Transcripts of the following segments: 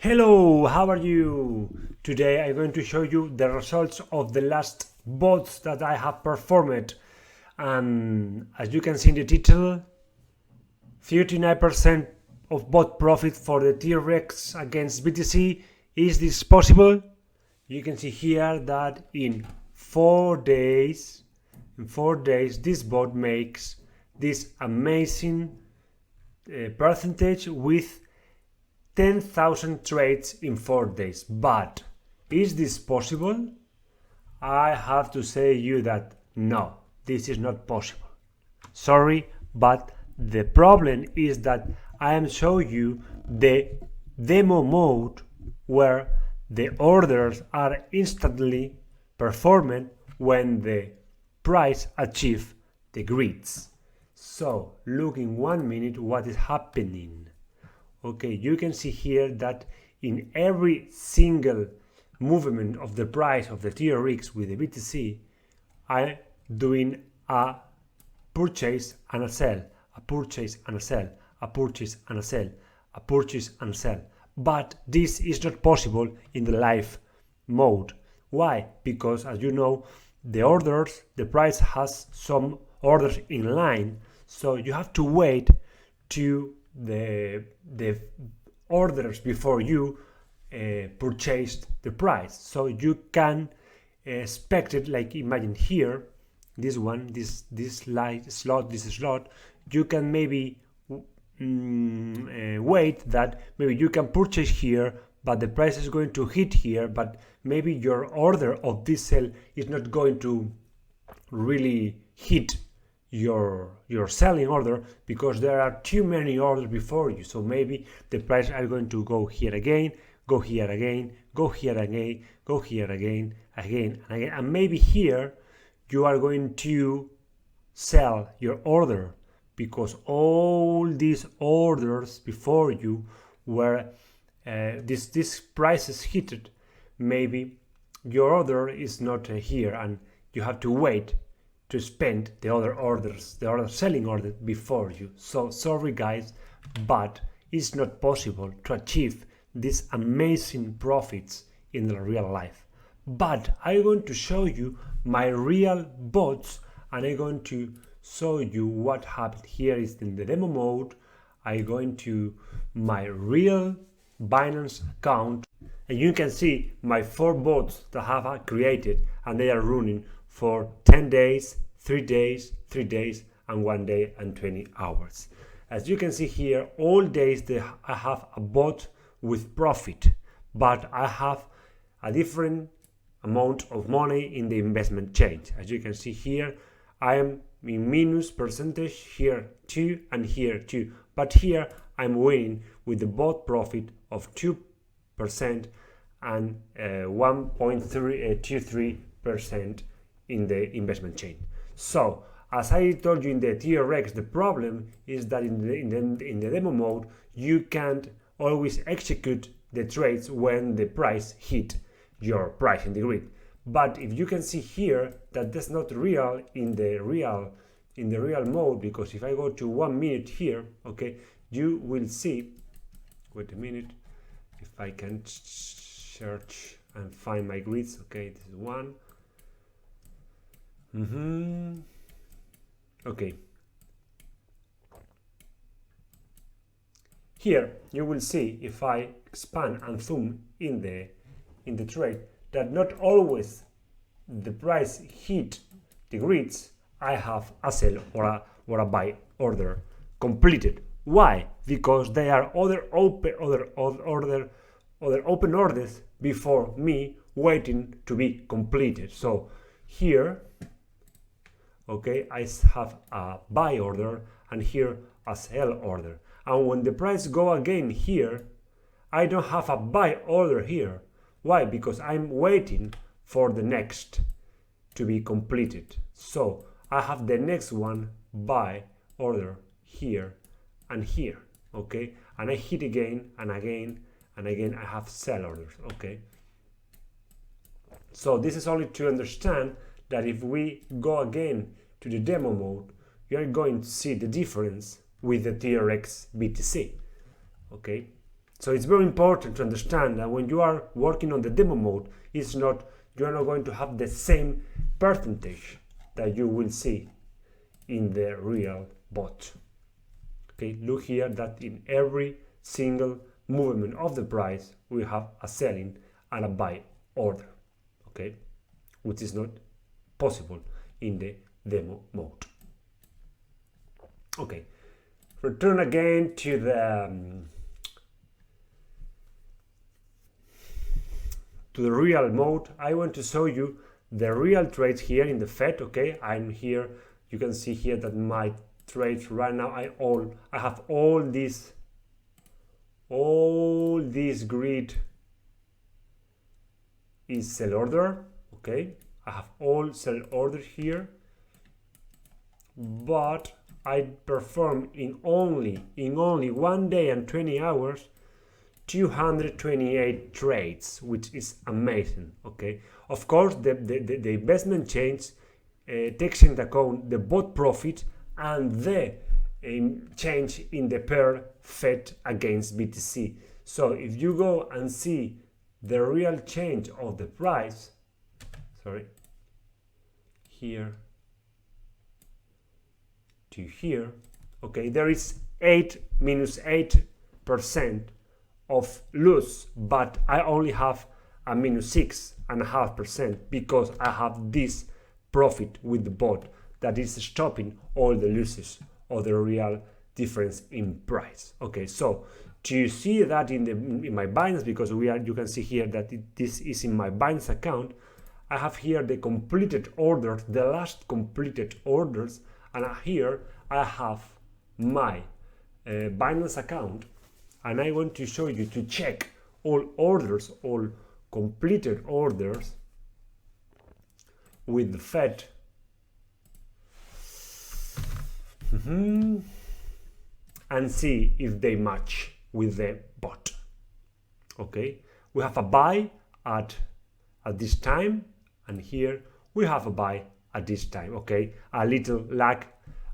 Hello, how are you? Today I'm going to show you the results of the last bots that I have performed. And as you can see in the title, 39% of bot profit for the TRX against BTC. Is this possible? You can see here that in 4 days, this bot makes this amazing percentage with 10,000 trades in 4 days. But is this possible? I have to say you that no, this is not possible. Sorry, but the problem is that I am showing you the demo mode where the orders are instantly performed when the price achieves the grids. So look in 1 minute what is happening. Okay, you can see here that in every single movement of the price of the TRX with the BTC, I'm doing a purchase and a sell, a purchase and a sell, a purchase and a sell, a purchase and a sell. But this is not possible in the live mode. Why? Because as you know, the price has some orders in line, so you have to wait to the orders before you purchased the price. So you can expect it, like imagine here, this slot, you can maybe wait that maybe you can purchase here, but the price is going to hit here, but maybe your order of this sell is not going to really hit your selling order because there are too many orders before you. So maybe the price are going to go here again, go here again, go here again, go here again, again and again, and maybe here you are going to sell your order because all these orders before you were this prices hit. Maybe your order is not here and you have to wait to spend the other orders, the other selling order before you. So sorry guys, but it's not possible to achieve these amazing profits in the real life. But I'm going to show you my real bots and I'm going to show you what happened. Here is in the demo mode. I'm going to my real Binance account and you can see my 4 bots that I have created and they are running for 10 days, 3 days, 3 days, and 1 day and 20 hours. As you can see here, all days I have a bot with profit, but I have a different amount of money in the investment chain. As you can see here, I am in minus percentage, here 2 and here 2, but here I'm winning with the bot profit of 2% and 1.23% in the investment chain. So as I told you in the TRX, the problem is that in the demo mode you can't always execute the trades when the price hit your price in the grid. But if you can see here that that's not real in the real mode, because if I go to 1 minute here, okay, you will see, wait a minute, if I can search and find my grids. Okay, this is one. Okay, here you will see, if I expand and zoom in the trade, that not always the price hit the grids. I have a sell or a buy order completed. Why? Because there are other open orders before me waiting to be completed. So here, okay, I have a buy order and here a sell order. And when the price go again here, I don't have a buy order here. Why? Because I'm waiting for the next to be completed. So I have the next one buy order here and here, okay? And I hit again and again and again. I have sell orders, okay? So this is only to understand that if we go again to the demo mode, you are going to see the difference with the TRX BTC, okay? So it's very important to understand that when you are working on the demo mode, you are not going to have the same percentage that you will see in the real bot. Okay, look here that in every single movement of the price we have a selling and a buy order, okay, which is not possible in the demo mode. Okay, return again to the real mode. I want to show you the real trades here in the Fed. Okay, I'm here. You can see here that my trades right now, I have all this grid is sell order. Okay, I have all sell order here, but I perform in only 1 day and 20 hours 228 trades, which is amazing. Okay, of course the investment change takes into account the bot profit and the change in the pair Fed against BTC. So if you go and see the real change of the price, here to here, okay, there is minus 8% of loss, but I only have a minus 6.5% because I have this profit with the bot that is stopping all the losses of the real difference in price. Okay, so to see that in my Binance, because you can see here that this is in my Binance account, I have here the completed orders, the last completed orders, and here I have my Binance account, and I want to show you to check all orders, all completed orders with the Fed. And see if they match with the bot. Okay, we have a buy at this time, and here we have a buy at this time. Okay, a little lag,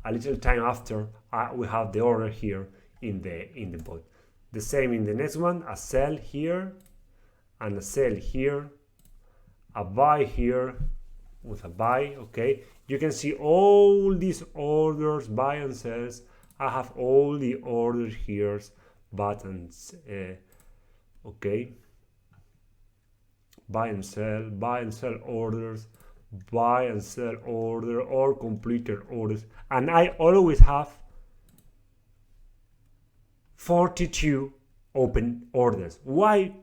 a little time after we have the order here in the bot. The same in the next one, a sell here and a sell here, a buy here with a buy. Okay, you can see all these orders, buy and sells. I have all the orders here, buttons. Okay, buy and sell orders, buy and sell order, or completed orders, and I always have 42 open orders. Why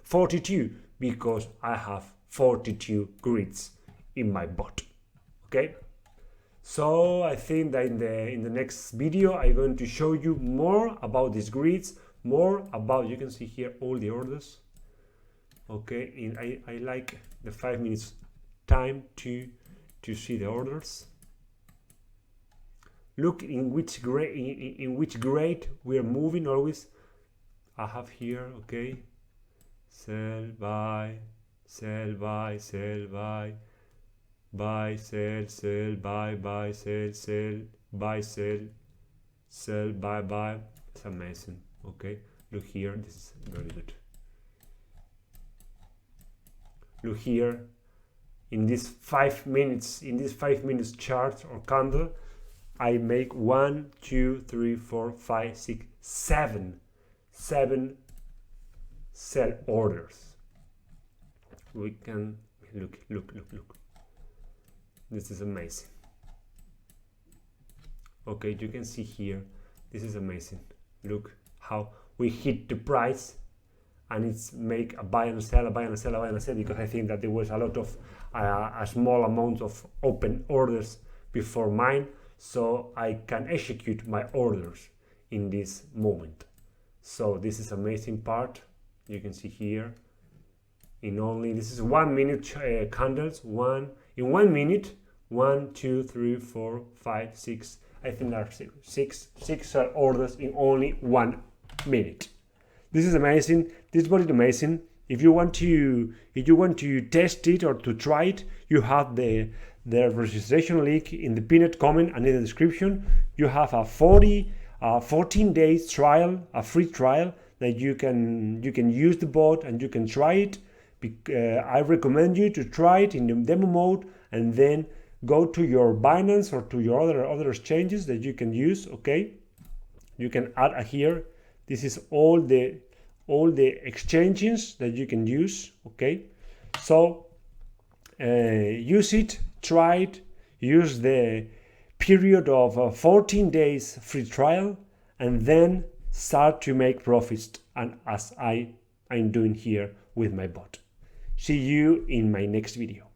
42? Because I have 42 grids in my bot. Okay, so I think that in the next video I'm going to show you more about these grids, more about, you can see here all the orders. Okay, I like the 5 minutes time to see the orders. Look in which grade we are moving always. I have here, okay, sell, buy, sell, buy, sell, buy, buy, sell, sell, buy, buy, sell, sell, buy, sell, sell, buy, buy. It's amazing. Okay, look here, this is very good. Look here, in this 5 minutes, chart or candle, I make 1, 2, 3, 4, 5, 6, 7 sell orders. We can look. This is amazing. Okay, you can see here, this is amazing. Look how we hit the price, and it's make a buy and sell, a buy and sell, a buy and sell, because I think that there was a lot of a small amount of open orders before mine, so I can execute my orders in this moment. So this is amazing part. You can see here in only, this is 1 minute candles, in 1 minute, 1, 2, 3, 4, 5, 6, I think there are six orders in only 1 minute. This is amazing. This bot is amazing. If you want to test it or to try it, you have the registration link in the pinned comment and in the description. You have a 14 days trial, a free trial that you can use the bot and you can try it. I recommend you to try it in the demo mode and then go to your Binance or to your other exchanges that you can use. Okay, you can add here. This is all the exchanges that you can use. Okay, so use it, try it, use the period of 14 days free trial, and then start to make profits, and as I'm doing here with my bot. See you in my next video.